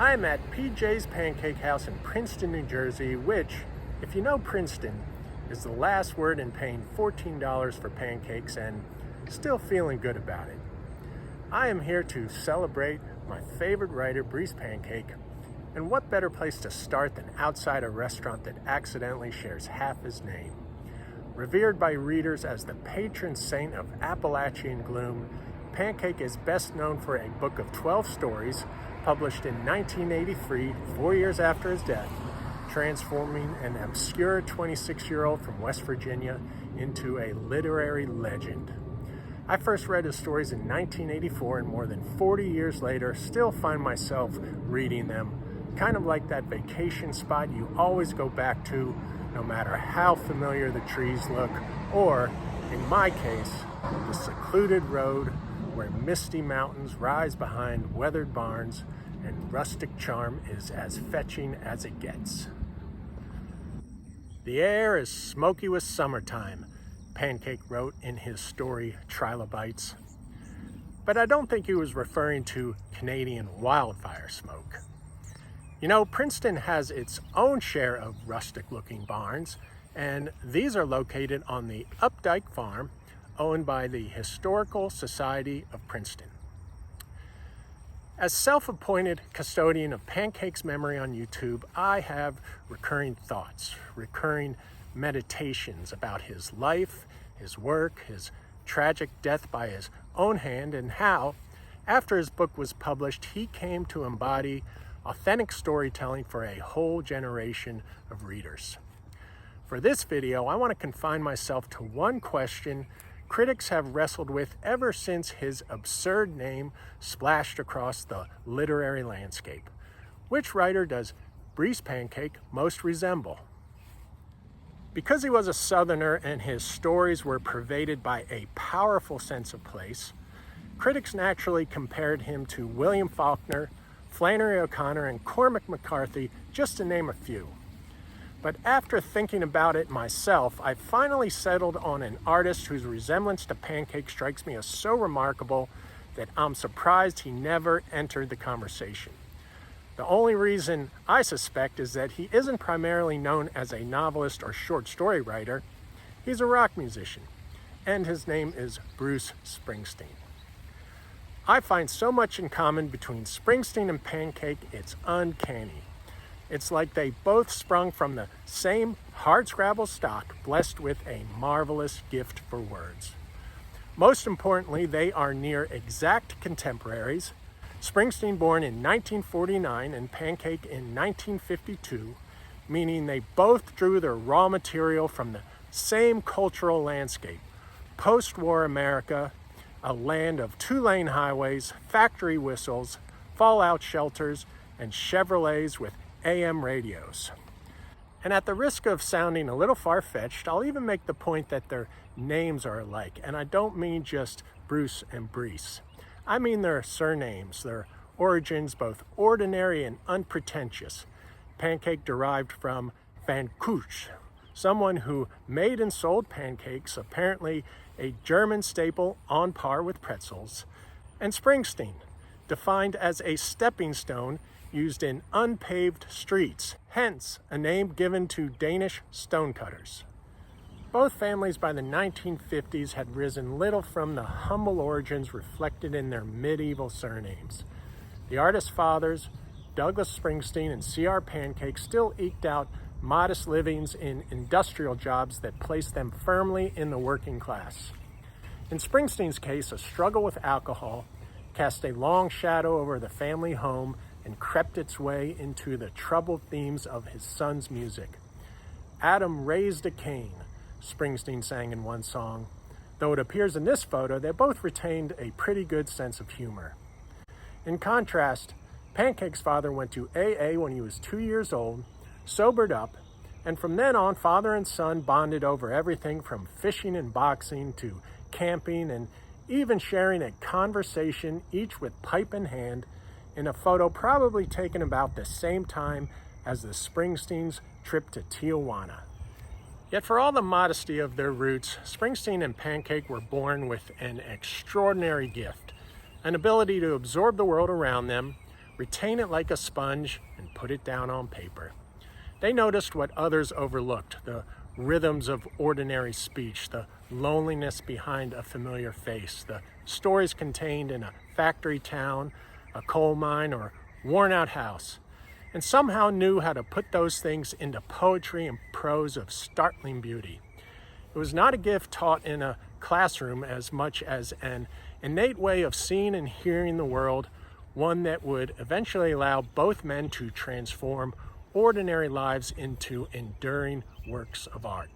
I'm at PJ's Pancake House in Princeton, New Jersey, which, if you know Princeton, is the last word in paying $14 for pancakes and still feeling good about it. I am here to celebrate my favorite writer, Breece Pancake, and what better place to start than outside a restaurant that accidentally shares half his name. Revered by readers as the patron saint of Appalachian gloom, Pancake is best known for a book of 12 stories published in 1983, 4 years after his death, transforming an obscure 26-year-old from West Virginia into a literary legend. I first read his stories in 1984, and more than 40 years later, still find myself reading them, kind of like that vacation spot you always go back to, no matter how familiar the trees look, or, in my case, the secluded road where misty mountains rise behind weathered barns and rustic charm is as fetching as it gets. The air is smoky with summertime, Pancake wrote in his story Trilobites. But I don't think he was referring to Canadian wildfire smoke. You know, Princeton has its own share of rustic-looking barns, and these are located on the Updike Farm, owned by the Historical Society of Princeton. As self-appointed custodian of Pancake's memory on YouTube, I have recurring thoughts, recurring meditations about his life, his work, his tragic death by his own hand, and how, after his book was published, he came to embody authentic storytelling for a whole generation of readers. For this video, I want to confine myself to one question critics have wrestled with ever since his absurd name splashed across the literary landscape. Which writer does Breece Pancake most resemble? Because he was a Southerner and his stories were pervaded by a powerful sense of place, critics naturally compared him to William Faulkner, Flannery O'Connor, and Cormac McCarthy, just to name a few. But after thinking about it myself, I finally settled on an artist whose resemblance to Pancake strikes me as so remarkable that I'm surprised he never entered the conversation. The only reason I suspect is that he isn't primarily known as a novelist or short story writer. He's a rock musician, and his name is Bruce Springsteen. I find so much in common between Springsteen and Pancake, it's uncanny. It's like they both sprung from the same hardscrabble stock, blessed with a marvelous gift for words. Most importantly, they are near exact contemporaries. Springsteen born in 1949 and Pancake in 1952, meaning they both drew their raw material from the same cultural landscape. Post-war America, a land of two-lane highways, factory whistles, fallout shelters, and Chevrolets with AM radios. And at the risk of sounding a little far-fetched, I'll even make the point that their names are alike. And I don't mean just Bruce and Breece. I mean their surnames, their origins, both ordinary and unpretentious. Pancake derived from Pfannkuchen, someone who made and sold pancakes, apparently a German staple on par with pretzels. And Springsteen, defined as a stepping stone used in unpaved streets, hence a name given to Danish stonecutters. Both families by the 1950s had risen little from the humble origins reflected in their medieval surnames. The artist's fathers, Douglas Springsteen and C.R. Pancake, still eked out modest livings in industrial jobs that placed them firmly in the working class. In Springsteen's case, a struggle with alcohol cast a long shadow over the family home and crept its way into the troubled themes of his son's music. Adam raised a Cain, Springsteen sang in one song, though it appears in this photo they both retained a pretty good sense of humor. In contrast, Pancake's father went to AA when he was 2 years old, sobered up, and from then on, father and son bonded over everything from fishing and boxing to camping and even sharing a conversation, each with pipe in hand, in a photo probably taken about the same time as the Springsteens' trip to Tijuana. Yet for all the modesty of their roots, Springsteen and Pancake were born with an extraordinary gift, an ability to absorb the world around them retain it like a sponge, and put it down on paper. They noticed what others overlooked, the rhythms of ordinary speech, the loneliness behind a familiar face, the stories contained in a factory town, a coal mine, or worn-out house, and somehow knew how to put those things into poetry and prose of startling beauty. It was not a gift taught in a classroom as much as an innate way of seeing and hearing the world, one that would eventually allow both men to transform ordinary lives into enduring works of art.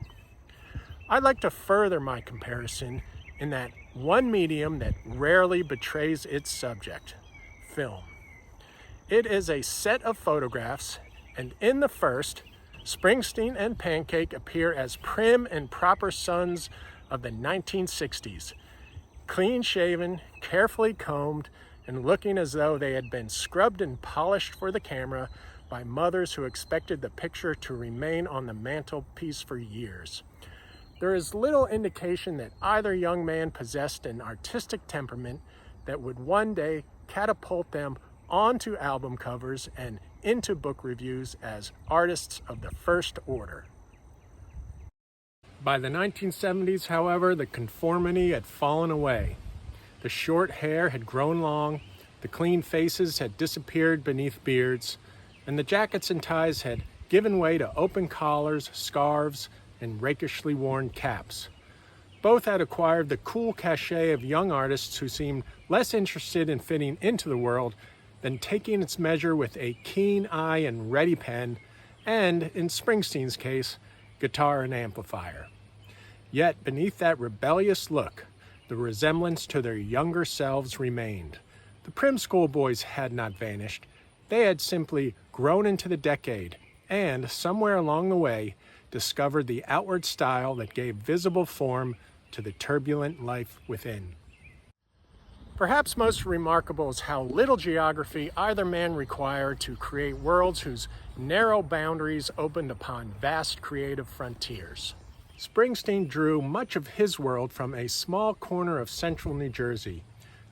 I'd like to further my comparison in that one medium that rarely betrays its subject, film. It is a set of photographs, and in the first, Springsteen and Pancake appear as prim and proper sons of the 1960s, clean-shaven, carefully combed, and looking as though they had been scrubbed and polished for the camera by mothers who expected the picture to remain on the mantelpiece for years. There is little indication that either young man possessed an artistic temperament that would one day catapult them onto album covers and into book reviews as artists of the first order. By the 1970s, however, the conformity had fallen away. The short hair had grown long, the clean faces had disappeared beneath beards, and the jackets and ties had given way to open collars, scarves, and rakishly worn caps. Both had acquired the cool cachet of young artists who seemed less interested in fitting into the world than taking its measure with a keen eye and ready pen, and, in Springsteen's case, guitar and amplifier. Yet beneath that rebellious look, the resemblance to their younger selves remained. The prim schoolboys had not vanished. They had simply grown into the decade and, somewhere along the way, discovered the outward style that gave visible form to the turbulent life within. Perhaps most remarkable is how little geography either man required to create worlds whose narrow boundaries opened upon vast creative frontiers. Springsteen drew much of his world from a small corner of central New Jersey,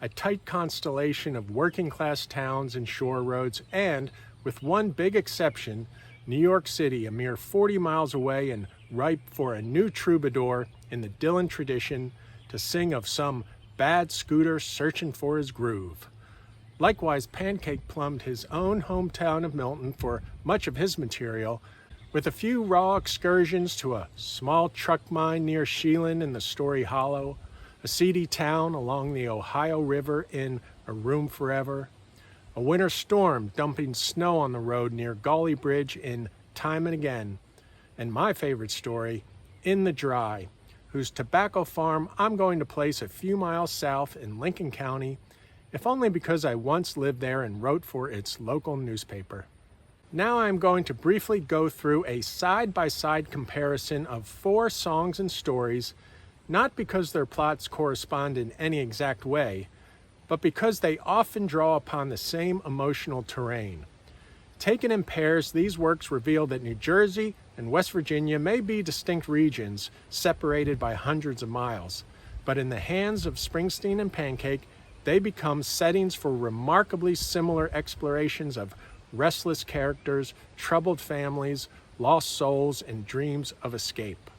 a tight constellation of working-class towns and shore roads, and, with one big exception, New York City, a mere 40 miles away and ripe for a new troubadour in the Dylan tradition to sing of some bad scooter searching for his groove. Likewise, Pancake plumbed his own hometown of Milton for much of his material, with a few raw excursions to a small truck mine near Sheelan in the Story Hollow, a seedy town along the Ohio River in A Room Forever, a winter storm dumping snow on the road near Gauley Bridge in Time and Again, and my favorite story, In the Dry, whose tobacco farm I'm going to place a few miles south in Lincoln County, if only because I once lived there and wrote for its local newspaper. Now I'm going to briefly go through a side-by-side comparison of 4 songs and stories, not because their plots correspond in any exact way, but because they often draw upon the same emotional terrain. Taken in pairs, these works reveal that New Jersey and West Virginia may be distinct regions separated by hundreds of miles, but in the hands of Springsteen and Pancake, they become settings for remarkably similar explorations of restless characters, troubled families, lost souls, and dreams of escape.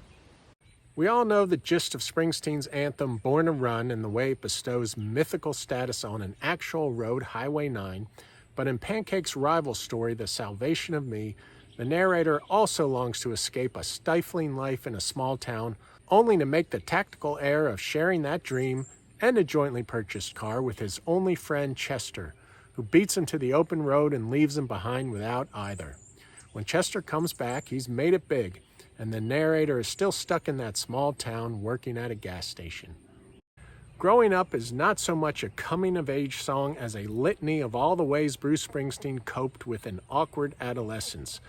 We all know the gist of Springsteen's anthem Born to Run and the way it bestows mythical status on an actual road, Highway 9, but in Pancake's rival story, The Salvation of Me, the narrator also longs to escape a stifling life in a small town, only to make the tactical error of sharing that dream and a jointly purchased car with his only friend Chester, who beats him to the open road and leaves him behind without either. When Chester comes back, he's made it big, and the narrator is still stuck in that small town working at a gas station. Growing Up is not so much a coming-of-age song as a litany of all the ways Bruce Springsteen coped with an awkward adolescence,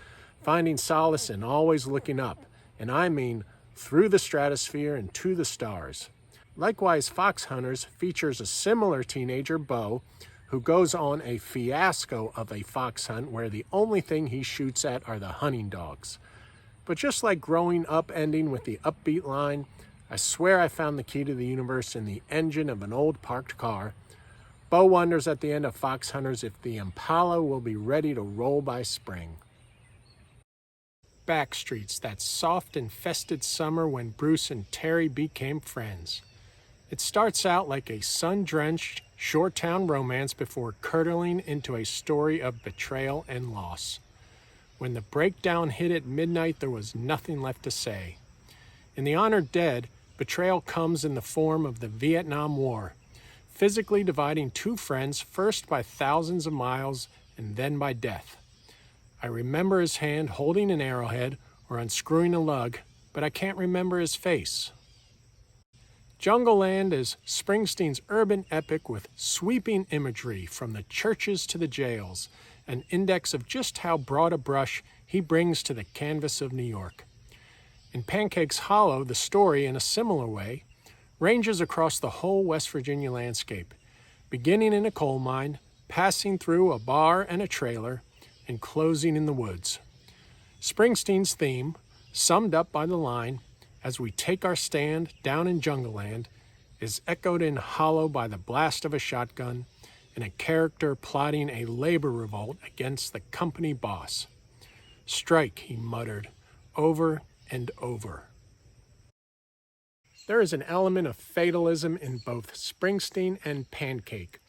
finding solace in always looking up, and I mean through the stratosphere and to the stars. Likewise, Fox Hunters features a similar teenager, Bo, who goes on a fiasco of a fox hunt where the only thing he shoots at are the hunting dogs. But just like Growing Up ending with the upbeat line, I swear I found the key to the universe in the engine of an old parked car, Bo wonders at the end of Fox Hunters if the Impala will be ready to roll by spring. Backstreets, that soft and festive summer when Bruce and Terry became friends. It starts out like a sun-drenched shore town romance before curdling into a story of betrayal and loss. When the breakdown hit at midnight, there was nothing left to say. In The Honored Dead, betrayal comes in the form of the Vietnam War, physically dividing two friends, first by thousands of miles and then by death. I remember his hand holding an arrowhead or unscrewing a lug, but I can't remember his face. Jungleland is Springsteen's urban epic with sweeping imagery from the churches to the jails, an index of just how broad a brush he brings to the canvas of New York. In Pancake's Hollow, the story, in a similar way, ranges across the whole West Virginia landscape, beginning in a coal mine, passing through a bar and a trailer, and closing in the woods. Springsteen's theme, summed up by the line, "As we take our stand down in Jungleland," is echoed in hollow by the blast of a shotgun and a character plotting a labor revolt against the company boss. "Strike," he muttered, over and over. There is an element of fatalism in both Springsteen and Pancake,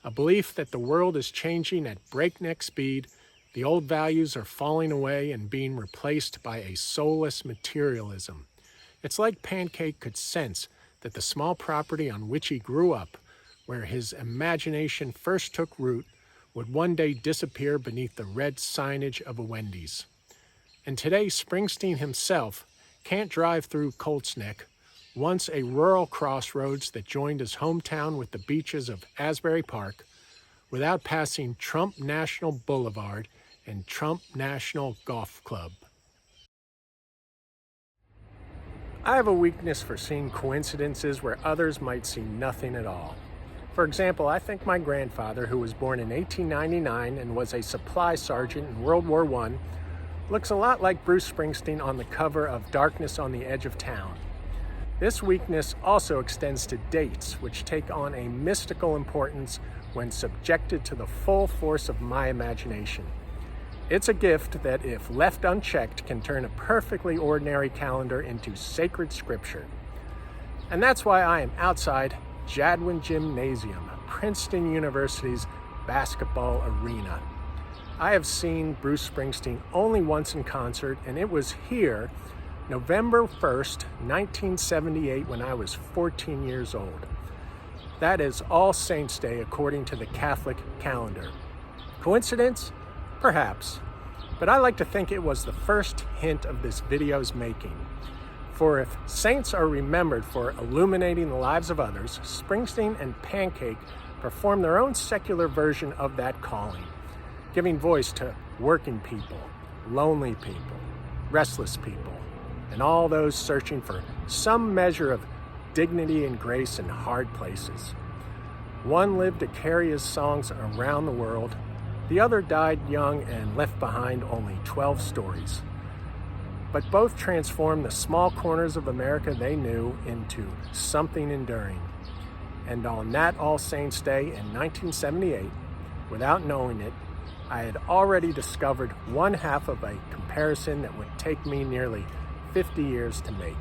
a belief that the world is changing at breakneck speed, the old values are falling away and being replaced by a soulless materialism. It's like Pancake could sense that the small property on which he grew up, where his imagination first took root, would one day disappear beneath the red signage of a Wendy's. And today, Springsteen himself can't drive through Colts Neck, once a rural crossroads that joined his hometown with the beaches of Asbury Park, without passing Trump National Boulevard and Trump National Golf Club. I have a weakness for seeing coincidences where others might see nothing at all. For example, I think my grandfather, who was born in 1899 and was a supply sergeant in World War I, looks a lot like Bruce Springsteen on the cover of Darkness on the Edge of Town. This weakness also extends to dates, which take on a mystical importance when subjected to the full force of my imagination. It's a gift that, if left unchecked, can turn a perfectly ordinary calendar into sacred scripture. And that's why I am outside Jadwin Gymnasium, Princeton University's basketball arena. I have seen Bruce Springsteen only once in concert, and it was here, November 1st, 1978, when I was 14 years old. That is All Saints' Day according to the Catholic calendar. Coincidence? Perhaps. But I like to think it was the first hint of this video's making. For if saints are remembered for illuminating the lives of others, Springsteen and Pancake perform their own secular version of that calling, giving voice to working people, lonely people, restless people, and all those searching for some measure of dignity and grace in hard places. One lived to carry his songs around the world. The other died young and left behind only 12 stories. But both transformed the small corners of America they knew into something enduring. And on that All Saints' Day in 1978, without knowing it, I had already discovered one half of a comparison that would take me nearly 50 years to make.